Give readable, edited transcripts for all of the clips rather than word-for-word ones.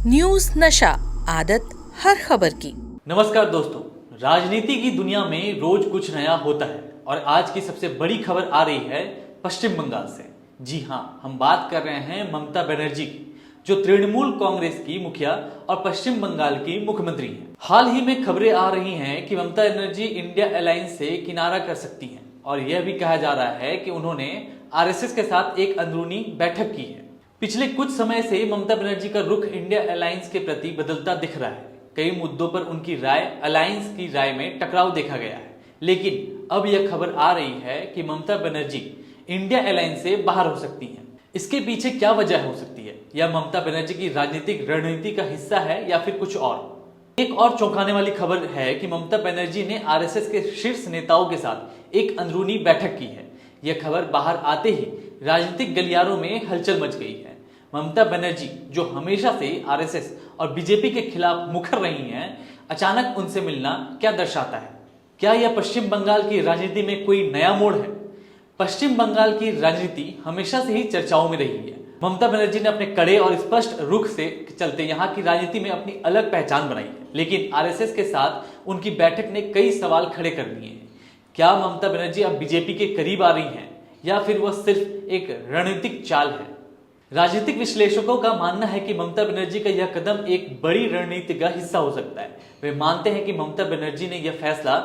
News नशा, आदत हर खबर की। नमस्कार दोस्तों, राजनीति की दुनिया में रोज कुछ नया होता है और आज की सबसे बड़ी खबर आ रही है पश्चिम बंगाल से। जी हाँ, हम बात कर रहे हैं ममता बनर्जी की, जो तृणमूल कांग्रेस की मुखिया और पश्चिम बंगाल की मुख्यमंत्री हैं। हाल ही में खबरें आ रही हैं कि ममता बनर्जी इंडिया अलायंस से किनारा कर सकती हैं और यह भी कहा जा रहा है कि उन्होंने आरएसएस के साथ एक अंदरूनी बैठक की है। पिछले कुछ समय से ममता बनर्जी का रुख इंडिया अलायंस के प्रति बदलता दिख रहा है। कई मुद्दों पर उनकी राय अलायंस की राय में टकराव देखा गया है, लेकिन अब यह खबर आ रही है कि ममता बनर्जी इंडिया अलायंस से बाहर हो सकती हैं। इसके पीछे क्या वजह हो सकती है? यह ममता बनर्जी की राजनीतिक रणनीति का हिस्सा है या फिर कुछ और? एक और चौंकाने वाली खबर है कि ममता बनर्जी ने आरएसएस के शीर्ष नेताओं के साथ एक अंदरूनी बैठक की है। यह खबर बाहर आते ही राजनीतिक गलियारों में हलचल मच गई है। ममता बनर्जी, जो हमेशा से आरएसएस और बीजेपी के खिलाफ मुखर रही हैं, अचानक उनसे मिलना क्या दर्शाता है? क्या यह पश्चिम बंगाल की राजनीति में कोई नया मोड़ है? पश्चिम बंगाल की राजनीति हमेशा से ही चर्चाओं में रही है। ममता बनर्जी ने अपने कड़े और स्पष्ट रुख से चलते यहाँ की राजनीति में अपनी अलग पहचान बनाई है, लेकिन आरएसएस के साथ उनकी बैठक ने कई सवाल खड़े कर दिए हैं। क्या ममता बनर्जी अब बीजेपी के करीब आ रही हैं या फिर वह सिर्फ एक रणनीतिक चाल है? राजनीतिक विश्लेषकों का मानना है कि ममता बनर्जी का यह कदम एक बड़ी रणनीति का हिस्सा हो सकता है। वे मानते हैं कि ममता बनर्जी ने यह फैसला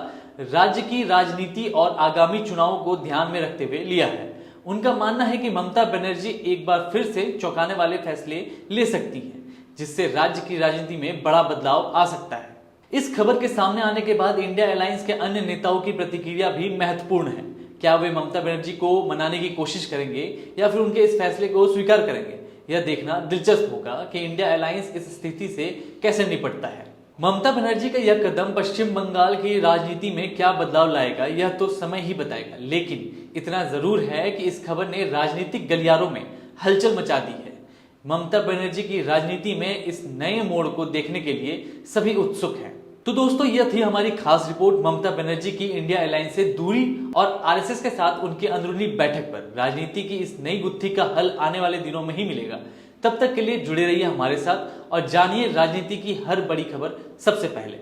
राज्य की राजनीति और आगामी चुनावों को ध्यान में रखते हुए लिया है। उनका मानना है कि ममता बनर्जी एक बार फिर से चौंकाने वाले फैसले ले सकती हैं, जिससे राज्य की राजनीति में बड़ा बदलाव आ सकता है। इस खबर के सामने आने के बाद इंडिया अलायंस के अन्य नेताओं की प्रतिक्रिया भी महत्वपूर्ण है। क्या वे ममता बनर्जी को मनाने की कोशिश करेंगे या फिर उनके इस फैसले को स्वीकार करेंगे? यह देखना दिलचस्प होगा कि इंडिया अलायंस इस स्थिति से कैसे निपटता है। ममता बनर्जी का यह कदम पश्चिम बंगाल की राजनीति में क्या बदलाव लाएगा, यह तो समय ही बताएगा, लेकिन इतना जरूर है कि इस खबर ने राजनीतिक गलियारों में हलचल मचा दी है। ममता बनर्जी की राजनीति में इस नए मोड़ को देखने के लिए सभी उत्सुक हैं। तो दोस्तों, यह थी हमारी खास रिपोर्ट ममता बनर्जी की इंडिया अलायंस से दूरी और आरएसएस के साथ उनकी अंदरूनी बैठक पर। राजनीति की इस नई गुत्थी का हल आने वाले दिनों में ही मिलेगा। तब तक के लिए जुड़े रहिए हमारे साथ और जानिए राजनीति की हर बड़ी खबर सबसे पहले।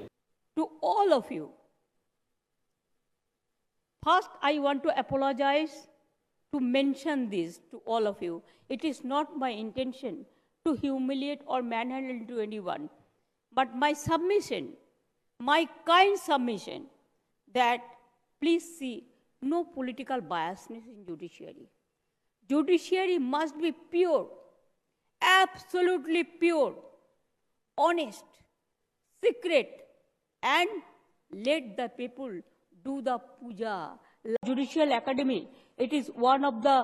To all of you, first I want to apologise to mention this to all of you. It is not my intention to humiliate or manhandle to anyone, but my submission, my kind submission, that please see no political biasness in judiciary. Judiciary must be pure, absolutely pure, honest, secret, and let the people do the puja. Judicial Academy, it is one of the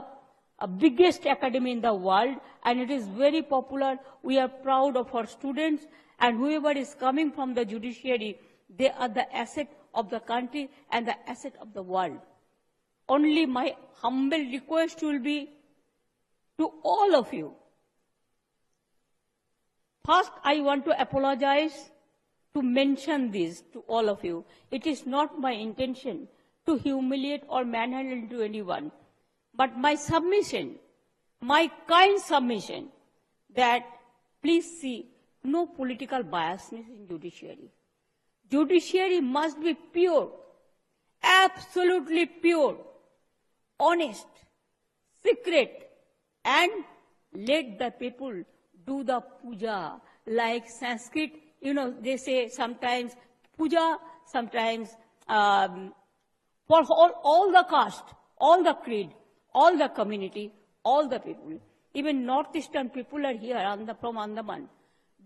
biggest academy in the world, and it is very popular. We are proud of our students, and whoever is coming from the judiciary, they are the asset of the country and the asset of the world. Only my humble request will be to all of you. First, I want to apologize to mention this to all of you. It is not my intention to humiliate or manhandle to anyone, but my submission, my kind submission, that please see no political biasness in judiciary. Judiciary must be pure, absolutely pure, honest, secret, and let the people do the puja. Like Sanskrit, they say sometimes puja, sometimes for all the caste, all the creed, all the community, all the people. Even northeastern people are here from Andaman.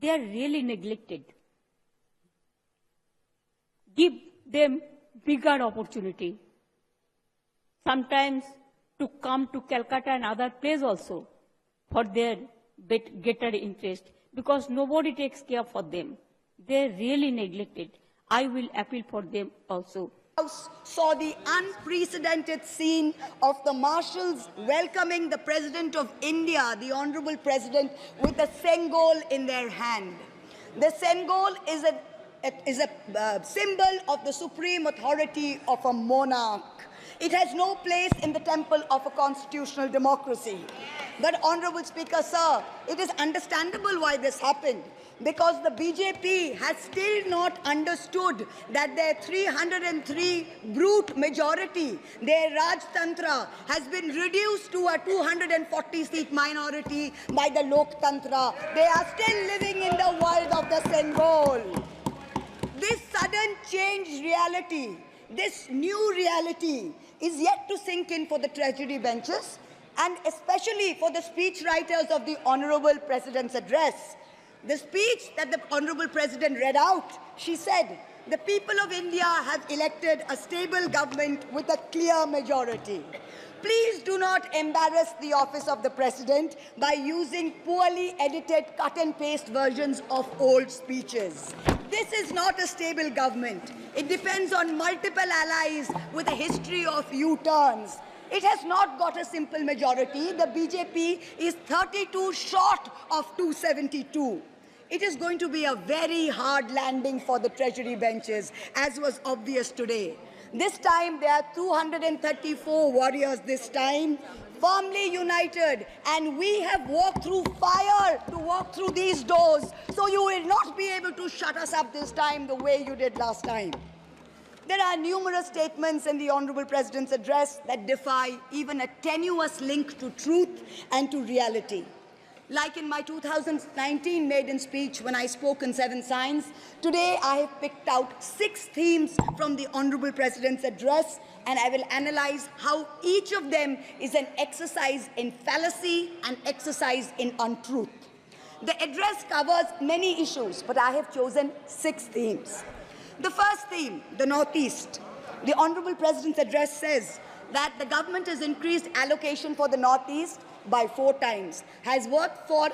They are really neglected. Give them bigger opportunity. Sometimes to come to Calcutta and other places also for their greater interest, because nobody takes care for them. They are really neglected. I will appeal for them also. Saw the unprecedented scene of the marshals welcoming the President of India, the Honorable President, with a Sengol in their hand. The Sengol is a symbol of the supreme authority of a monarch. It has no place in the temple of a constitutional democracy. But, Honorable Speaker, sir, it is understandable why this happened. Because the BJP has still not understood that their 303 brute majority, their Rajtantra, has been reduced to a 240-seat minority by the Loktantra. They are still living in the world of the Sengol. This sudden changed reality, this new reality, is yet to sink in for the treasury benches and especially for the speech writers of the Honorable President's address. The speech that the Honorable President read out, she said, the people of India have elected a stable government with a clear majority. Please do not embarrass the office of the President by using poorly edited cut and paste versions of old speeches. This is not a stable government. It depends on multiple allies with a history of U-turns. It has not got a simple majority. The BJP is 32 short of 272. It is going to be a very hard landing for the treasury benches, as was obvious today. This time, there are 234 warriors this time, firmly united, and we have walked through fire to walk through these doors, so you will not be able to shut us up this time the way you did last time. There are numerous statements in the Honorable President's address that defy even a tenuous link to truth and to reality. Like in my 2019 maiden speech when I spoke in 7 signs, today I have picked out 6 themes from the Honorable President's address, and I will analyze how each of them is an exercise in fallacy and exercise in untruth. The address covers many issues, but I have chosen 6 themes. The first theme, the Northeast. The Honorable President's address says that the government has increased allocation for the Northeast by 4 times, has worked for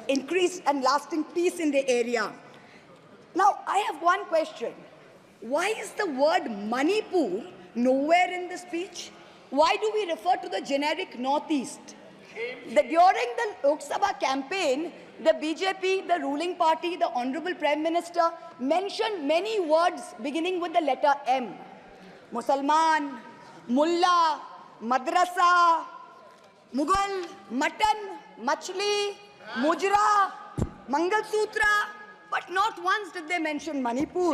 increased and lasting peace in the area. Now, I have one question. Why is the word Manipur nowhere in the speech? Why do we refer to the generic Northeast? During the Lok Sabha campaign, the BJP, the ruling party, the Honorable Prime Minister mentioned many words beginning with the letter M. Musalman, Mullah, Madrasa, Mughal, Mutton, Machli, Mujra, Mangal Sutra, but not once did they mention Manipur.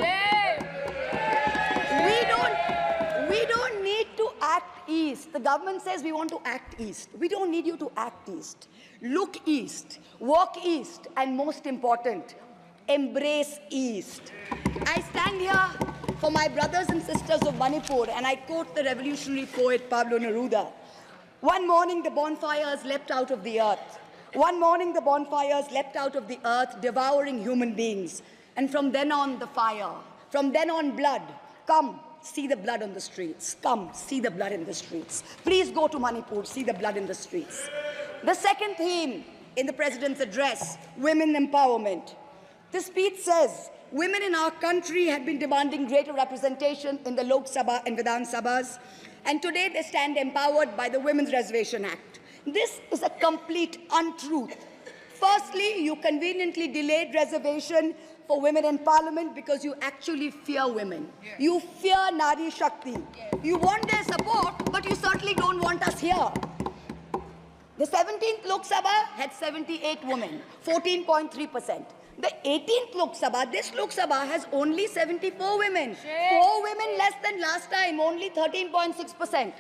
We don't need to act east. The government says we want to act east. We don't need you to act east. Look east, walk east, and most important, embrace east. I stand here for my brothers and sisters of Manipur, and I quote the revolutionary poet Pablo Neruda. One morning the bonfires leapt out of the earth. One morning the bonfires leapt out of the earth, devouring human beings. And from then on the fire, from then on blood. Come, see the blood on the streets. Come, see the blood in the streets. Please go to Manipur, see the blood in the streets. The second theme in the President's address, women empowerment. The speech says, women in our country had been demanding greater representation in the Lok Sabha and Vidhan Sabhas, and today they stand empowered by the Women's Reservation Act. This is a complete untruth. Firstly, you conveniently delayed reservation for women in parliament because you actually fear women. You fear Nari Shakti. You want their support, but you certainly don't want us here. The 17th Lok Sabha had 78 women, 14.3%. The 18th Lok Sabha, this Lok Sabha, has only 74 women. 4 women less than last time, only 13.6%.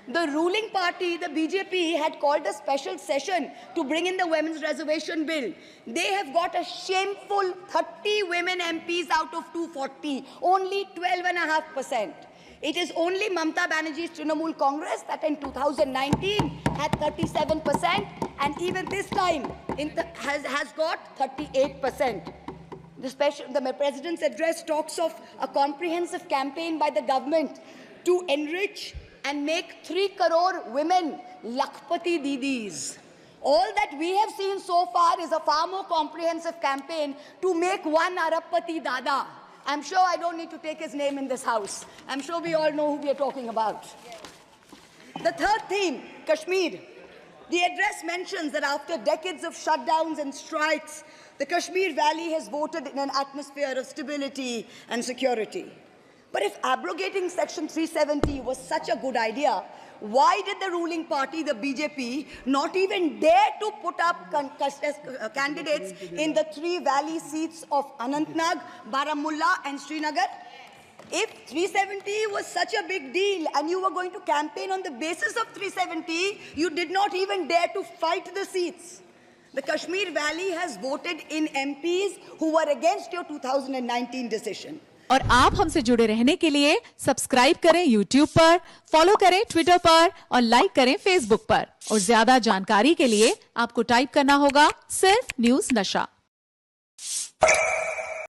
The ruling party, the BJP, had called a special session to bring in the Women's Reservation Bill. They have got a shameful 30 women MPs out of 240, only 12.5%. It is only Mamata Banerjee's Trinamool Congress that in 2019 had 37%, and even this time has got 38%. The President's address talks of a comprehensive campaign by the government to enrich and make 3 crore women Lakpati Didis. All that we have seen so far is a far more comprehensive campaign to make 1 Arabpati Dada. I'm sure I don't need to take his name in this house. I'm sure we all know who we are talking about. The third theme, Kashmir. The address mentions that after decades of shutdowns and strikes, the Kashmir Valley has voted in an atmosphere of stability and security. But if abrogating Section 370 was such a good idea, why did the ruling party, the BJP, not even dare to put up candidates in the 3 valley seats of Anantnag, Baramulla and Srinagar? If 370 was such a big deal and you were going to campaign on the basis of 370, you did not even dare to fight the seats. The Kashmir Valley has voted in MPs who were against your 2019 decision. और आप हमसे जुड़े रहने के लिए subscribe करें YouTube पर, follow करें Twitter पर और लाइक करें Facebook पर। और ज्यादा जानकारी के लिए आपको टाइप करना होगा सिर्फ न्यूज़ नशा।